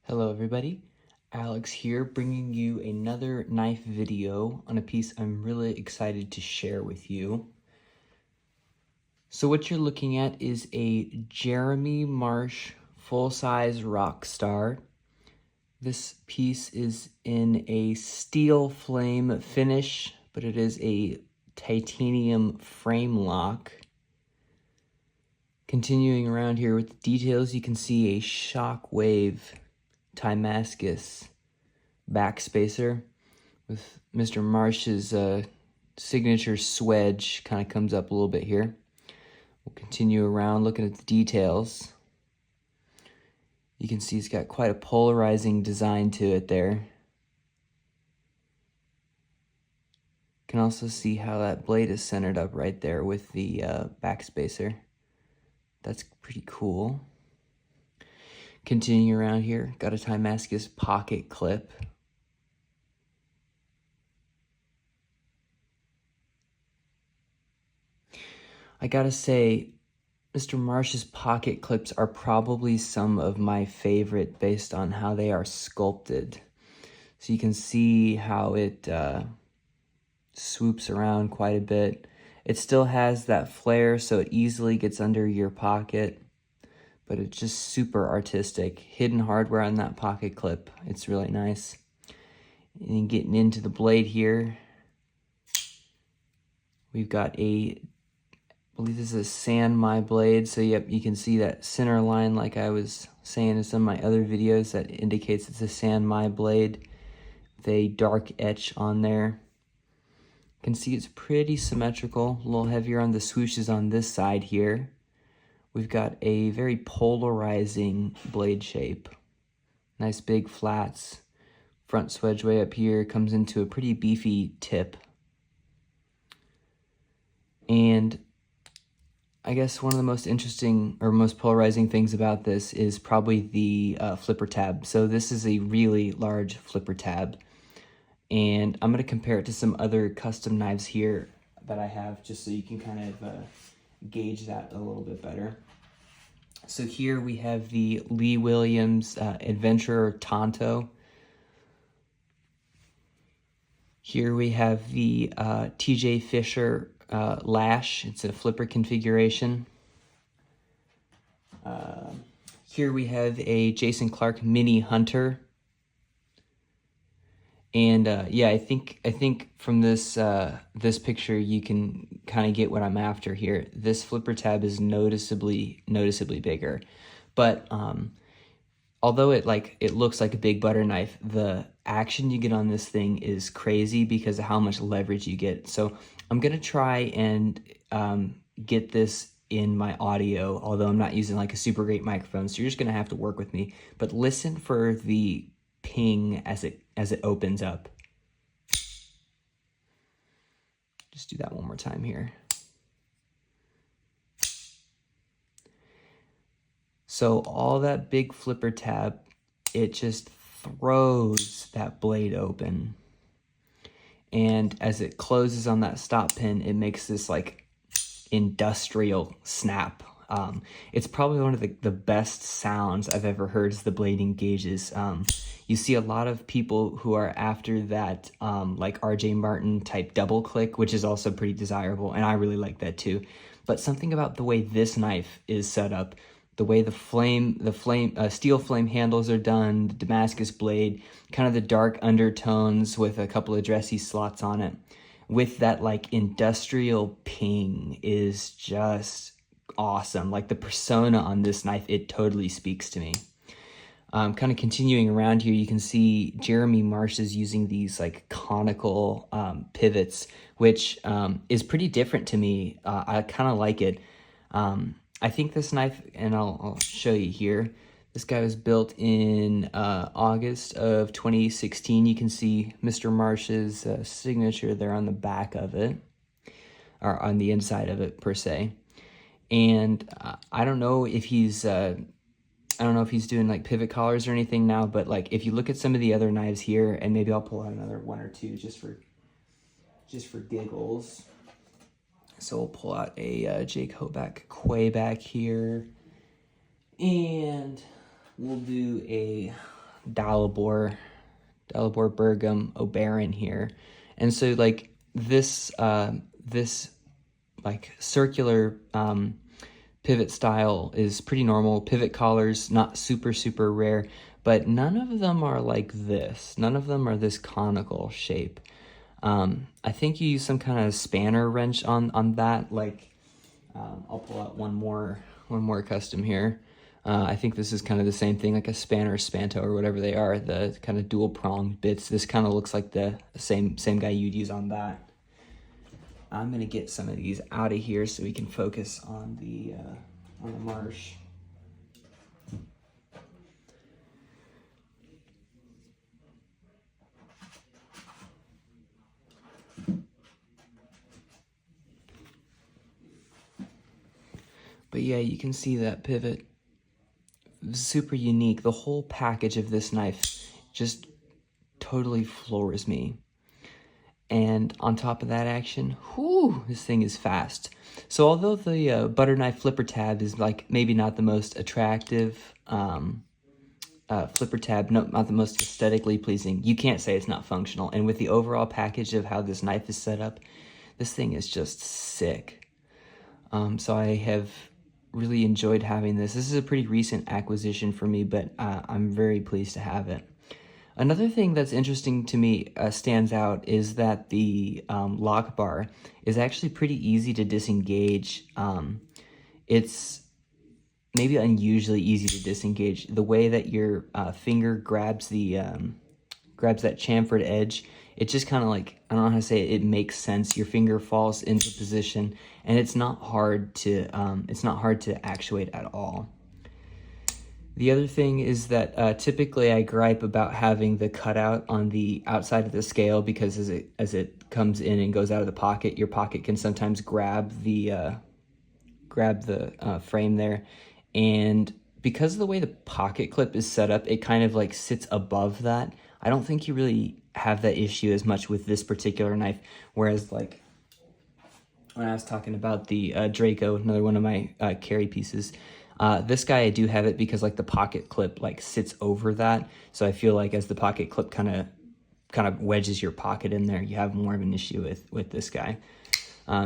Hello everybody, Alex here bringing you another knife video on a piece I'm really excited to share with you. So what you're looking at is a Jeremy Marsh full-size Roxstar. This piece is in a steel flame finish, but it is a titanium frame lock. Continuing around here with the details, you can see a Shockwave Timascus backspacer with Mr. Marsh's signature swedge kind of comes up a little bit here. We'll continue around looking at the details. You can see it's got quite a polarizing design to it there. You can also see how that blade is centered up right there with the backspacer. That's pretty cool. Continuing around here, got a Timascus pocket clip. I gotta say, Mr. Marsh's pocket clips are probably some of my favorite based on how they are sculpted. So you can see how it swoops around quite a bit. It still has that flare, so it easily gets under your pocket, but it's just super artistic. Hidden hardware on that pocket clip. It's really nice. And getting into the blade here, we've got I believe this is a sand my blade. So yep, you can see that center line like I was saying in some of my other videos that indicates it's a sand my blade with a dark etch on there. You can see it's pretty symmetrical, a little heavier on the swooshes on this side here. We've got a very polarizing blade shape. Nice big flats. Front swedge way up here comes into a pretty beefy tip. And I guess one of the most interesting or most polarizing things about this is probably the flipper tab. So this is a really large flipper tab. And I'm going to compare it to some other custom knives here that I have just so you can kind of gauge that a little bit better. So here we have the Lee Williams Adventurer Tonto. Here we have the TJ Fisher Lash. It's a flipper configuration. Here we have a Jason Clark Mini Hunter. And yeah, I think from this this picture you can kind of get what I'm after here. This flipper tab is noticeably bigger, but although it looks like a big butter knife, the action you get on this thing is crazy because of how much leverage you get. So I'm gonna try and get this in my audio, although I'm not using like a super great microphone, so you're just gonna have to work with me. But listen for the ping as it opens up. Just do that one more time here. So all that big flipper tab, it just throws that blade open. And as it closes on that stop pin, it makes this like industrial snap. It's probably one of the best sounds I've ever heard as the blade engages. You see a lot of people who are after that like RJ Martin type double click, which is also pretty desirable, and I really like that too. But something about the way this knife is set up, the way the steel flame handles are done, the Damascus blade, kind of the dark undertones with a couple of dressy slots on it, with that like industrial ping is just awesome. Like the persona on this knife, it totally speaks to me. Kind of continuing around here, you can see Jeremy Marsh is using these like conical pivots, which is pretty different to me. I kind of like it. I think this knife, and I'll show you here, this guy was built in August of 2016. You can see Mr. Marsh's signature there on the back of it, or on the inside of it per se. And I don't know if he's doing like pivot collars or anything now, but like if you look at some of the other knives here, and maybe I'll pull out another one or two just for giggles. So we'll pull out a Jake Hoback Quayback here, and we'll do a Dalibor Bergam Oberon here. And so like this like circular pivot style is pretty normal. Pivot collars, not super rare, but none of them are like this. None of them are this conical shape. I think you use some kind of spanner wrench on that. Like, I'll pull out one more custom here. I think this is kind of the same thing, like a spanner or spanto or whatever they are, the kind of dual pronged bits. This kind of looks like the same guy you'd use on that. I'm gonna get some of these out of here so we can focus on the Marsh. But yeah, you can see that pivot. Super unique. The whole package of this knife just totally floors me. And on top of that action, whoo, this thing is fast. So although the butter knife flipper tab is like maybe not the most attractive flipper tab, no, not the most aesthetically pleasing, you can't say it's not functional. And with the overall package of how this knife is set up, this thing is just sick. So I have really enjoyed having this. This is a pretty recent acquisition for me, but I'm very pleased to have it. Another thing that's interesting to me stands out is that the lock bar is actually pretty easy to disengage. It's maybe unusually easy to disengage. The way that your finger grabs the grabs that chamfered edge, it just kind of like, I don't know how to say it, it makes sense. Your finger falls into position, and it's not hard to actuate at all. The other thing is that typically I gripe about having the cutout on the outside of the scale, because as it comes in and goes out of the pocket, your pocket can sometimes grab the frame there, and because of the way the pocket clip is set up, it kind of like sits above that. I don't think you really have that issue as much with this particular knife, whereas like when I was talking about the Draco, another one of my carry pieces, this guy I do have it because like the pocket clip like sits over that, so I feel like as the pocket clip kind of wedges your pocket in there, you have more of an issue with this guy.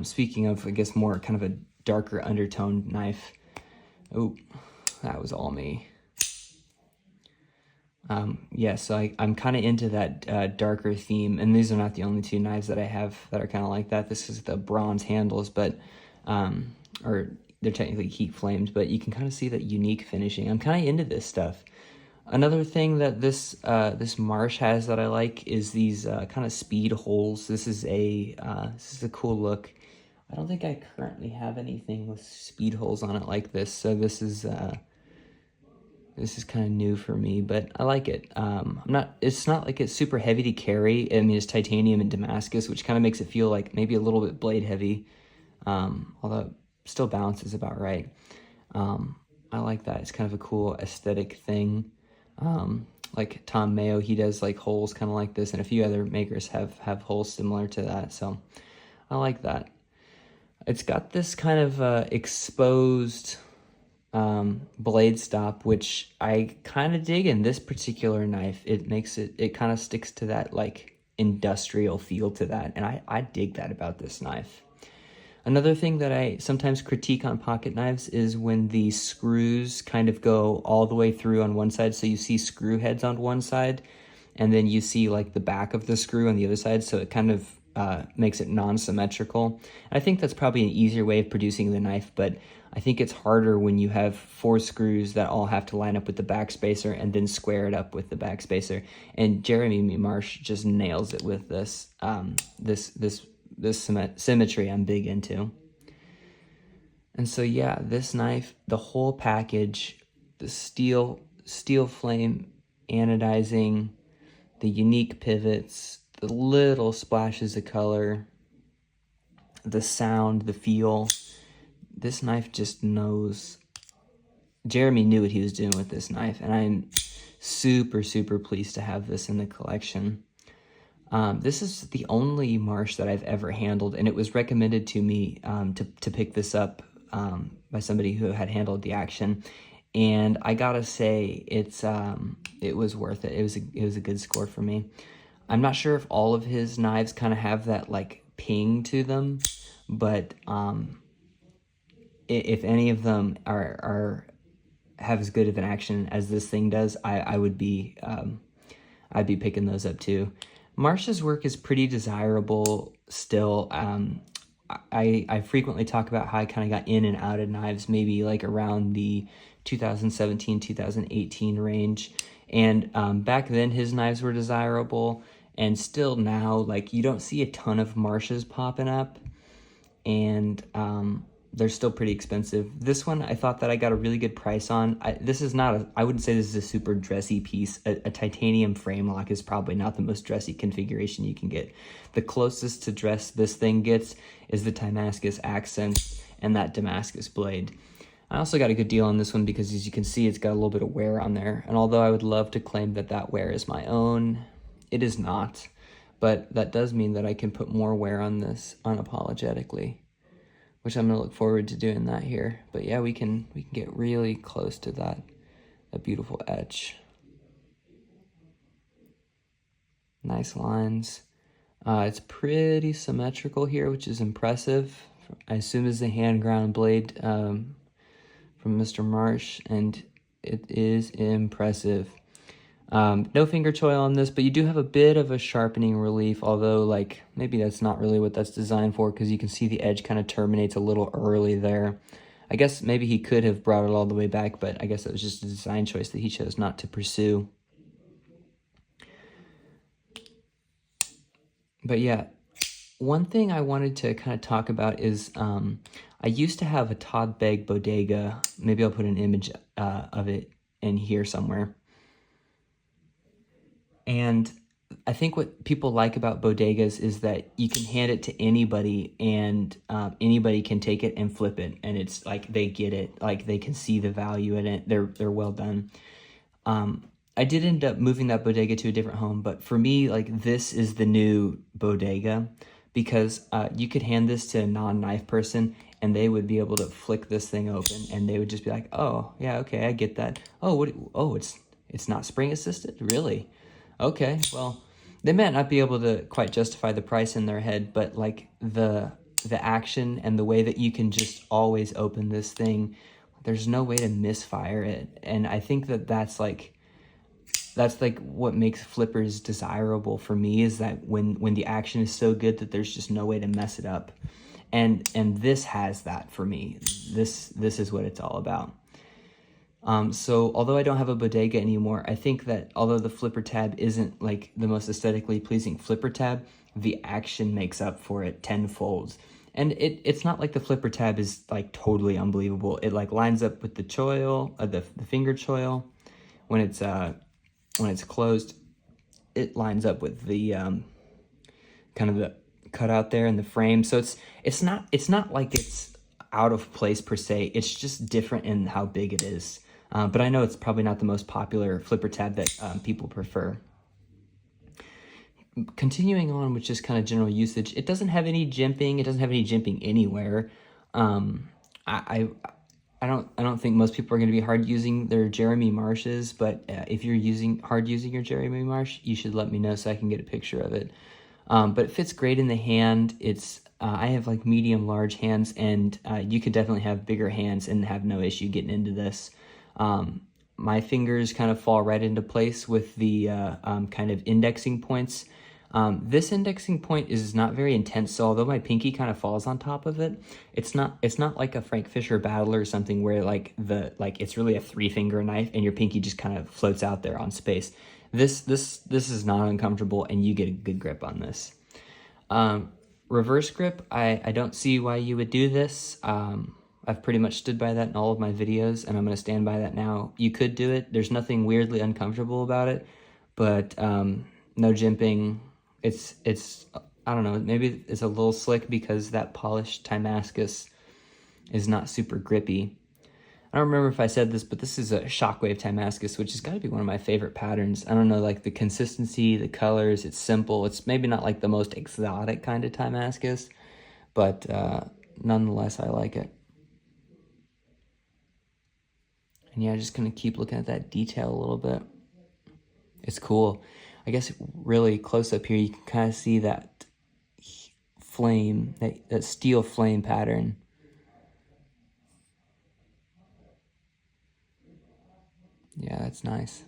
Speaking of, I guess, more kind of a darker undertoned knife. Oh, that was all me. Yeah, so I'm kind of into that darker theme, and these are not the only two knives that I have that are kind of like that. This is the bronze handles, but or they're technically heat flamed, but you can kind of see that unique finishing. I'm kind of into this stuff. Another thing that this Marsh has that I like is these kind of speed holes. This is a cool look. I don't think I currently have anything with speed holes on it like this, so this is kind of new for me, but I like it. It's not like it's super heavy to carry. I mean, it's titanium and Damascus, which kind of makes it feel like maybe a little bit blade heavy, although it still balances about right. I like that. It's kind of a cool aesthetic thing. Like Tom Mayo, he does like holes kind of like this, and a few other makers have holes similar to that, so I like that. It's got this kind of exposed blade stop, which I kind of dig in this particular knife. It kind of sticks to that like industrial feel to that, and I dig that about this knife. Another thing that I sometimes critique on pocket knives is when the screws kind of go all the way through on one side, so you see screw heads on one side, and then you see like the back of the screw on the other side, so it kind of makes it non-symmetrical. I think that's probably an easier way of producing the knife, but I think it's harder when you have 4 screws that all have to line up with the backspacer and then square it up with the backspacer. And Jeremy Marsh just nails it with this symmetry I'm big into. And so yeah, this knife, the whole package, the steel flame anodizing, the unique pivots, the little splashes of color, the sound, the feel. This knife just knows. Jeremy knew what he was doing with this knife, and I'm super pleased to have this in the collection. This is the only Marsh that I've ever handled, and it was recommended to me to pick this up by somebody who had handled the action. and I gotta say it was worth it. It was a good score for me. I'm not sure if all of his knives kind of have that like ping to them, but if any of them are have as good of an action as this thing does, I would be I'd be picking those up too. Marsh's work is pretty desirable still. I frequently talk about how I kind of got in and out of knives, maybe like around the 2017, 2018 range. And back then his knives were desirable, and still now, like, you don't see a ton of Marshes popping up, and they're still pretty expensive. This one, I thought that I got a really good price on. This is not a, I wouldn't say this is a super dressy piece. A titanium frame lock is probably not the most dressy configuration you can get. The closest to dress this thing gets is the Timascus accent and that Damascus blade. I also got a good deal on this one because, as you can see, it's got a little bit of wear on there. And although I would love to claim that that wear is my own, it is not. But that does mean that I can put more wear on this unapologetically, which I'm gonna look forward to doing that here. But yeah, we can get really close to that beautiful etch. Nice lines. It's pretty symmetrical here, which is impressive. I assume it's a hand ground blade from Mr. Marsh, and it is impressive. No finger choil on this, but you do have a bit of a sharpening relief, although like maybe that's not really what that's designed for, because you can see the edge kind of terminates a little early there. I guess maybe he could have brought it all the way back, but I guess it was just a design choice that he chose not to pursue. But yeah, one thing I wanted to kind of talk about is I used to have a Todd Begg bodega. Maybe I'll put an image of it in here somewhere. And I think what people like about bodegas is that you can hand it to anybody, and anybody can take it and flip it, and it's like they get it, like they can see the value in it. They're well done. I did end up moving that bodega to a different home, but for me, like, this is the new bodega, because you could hand this to a non-knife person and they would be able to flick this thing open and they would just be like, oh yeah, okay, I get that. Oh, it's not spring assisted, really? Okay, well, they might not be able to quite justify the price in their head, but like the action and the way that you can just always open this thing, there's no way to misfire it. And I think that that's like what makes flippers desirable for me, is that when the action is so good that there's just no way to mess it up. And this has that for me. This is what it's all about. So although I don't have a bodega anymore, I think that although the flipper tab isn't like the most aesthetically pleasing flipper tab, the action makes up for it tenfold. And it's not like the flipper tab is like totally unbelievable. It like lines up with the choil, the finger choil. When it's closed, it lines up with the kind of the cutout there in the frame. So it's not like it's out of place per se. It's just different in how big it is. But I know it's probably not the most popular flipper tab that people prefer. Continuing on with just kind of general usage, it doesn't have any jimping. It doesn't have any jimping anywhere. I don't think most people are going to be hard using their Jeremy Marshes, but if you're hard using your Jeremy Marsh, you should let me know so I can get a picture of it. But it fits great in the hand. I have like medium large hands, and you could definitely have bigger hands and have no issue getting into this. My fingers kind of fall right into place with the kind of indexing points. This indexing point is not very intense, so although my pinky kind of falls on top of it, it's not like a Frank Fisher Battler or something where it's really a 3-finger knife and your pinky just kind of floats out there on space. This is not uncomfortable, and you get a good grip on this. Reverse grip, I don't see why you would do this. I've pretty much stood by that in all of my videos, and I'm going to stand by that now. You could do it. There's nothing weirdly uncomfortable about it, but no jimping. It's I don't know, maybe it's a little slick because that polished Timascus is not super grippy. I don't remember if I said this, but this is a Shockwave Timascus, which has got to be one of my favorite patterns. I don't know, like the consistency, the colors, it's simple. It's maybe not like the most exotic kind of Timascus, but nonetheless, I like it. And yeah, just gonna keep looking at that detail a little bit. It's cool. I guess really close up here, you can kind of see that flame, that steel flame pattern. Yeah, that's nice.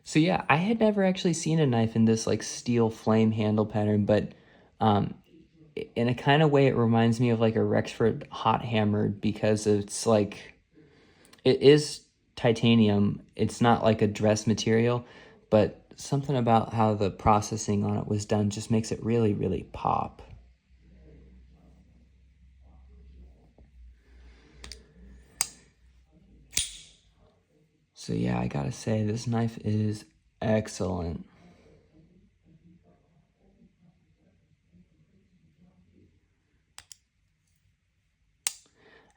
So yeah, I had never actually seen a knife in this like steel flame handle pattern, but in a kind of way it reminds me of like a Rexford hot hammered, because it's like, it is titanium. It's not like a dress material, but something about how the processing on it was done just makes it really, really pop. So yeah, I gotta say, this knife is excellent.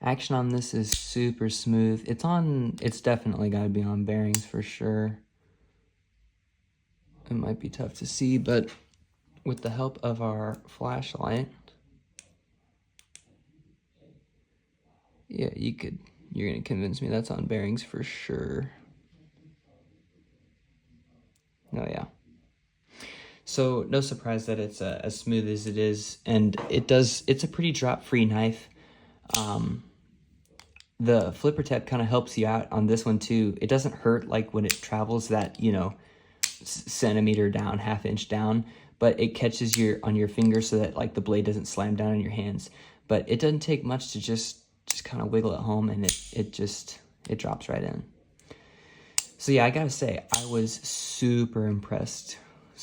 Action on this is super smooth. It's definitely gotta be on bearings for sure. It might be tough to see, but with the help of our flashlight, yeah, you're gonna convince me that's on bearings for sure. Oh yeah. So no surprise that it's as smooth as it is, and it's a pretty drop-free knife. The flipper tab kind of helps you out on this one too. It doesn't hurt like when it travels that, centimeter down, half inch down, but it catches on your finger so that like the blade doesn't slam down in your hands. But it doesn't take much to just kind of wiggle it home, and it drops right in. So yeah, I gotta say, I was super impressed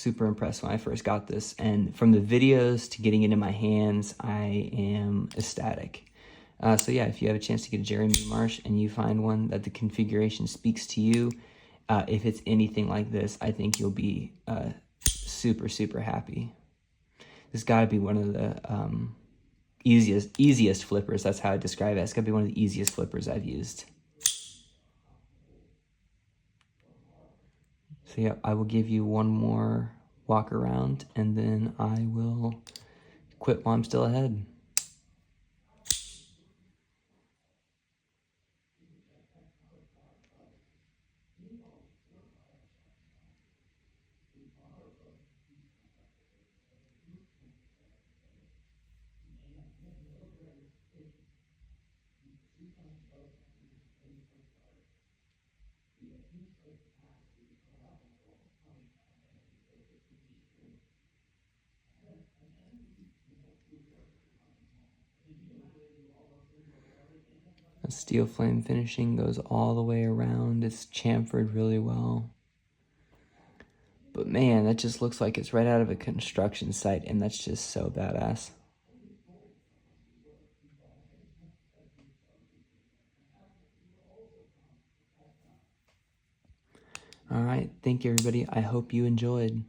when I first got this. And from the videos to getting it in my hands, I am ecstatic. So yeah, if you have a chance to get a Jeremy Marsh and you find one that the configuration speaks to you, if it's anything like this, I think you'll be super, super happy. This gotta be one of the easiest flippers. That's how I describe it. It's gotta be one of the easiest flippers I've used. So yeah, I will give you one more walk around, and then I will quit while I'm still ahead. The steel flame finishing goes all the way around. It's chamfered really well. But man, that just looks like it's right out of a construction site, and that's just so badass. All right, thank you everybody. I hope you enjoyed.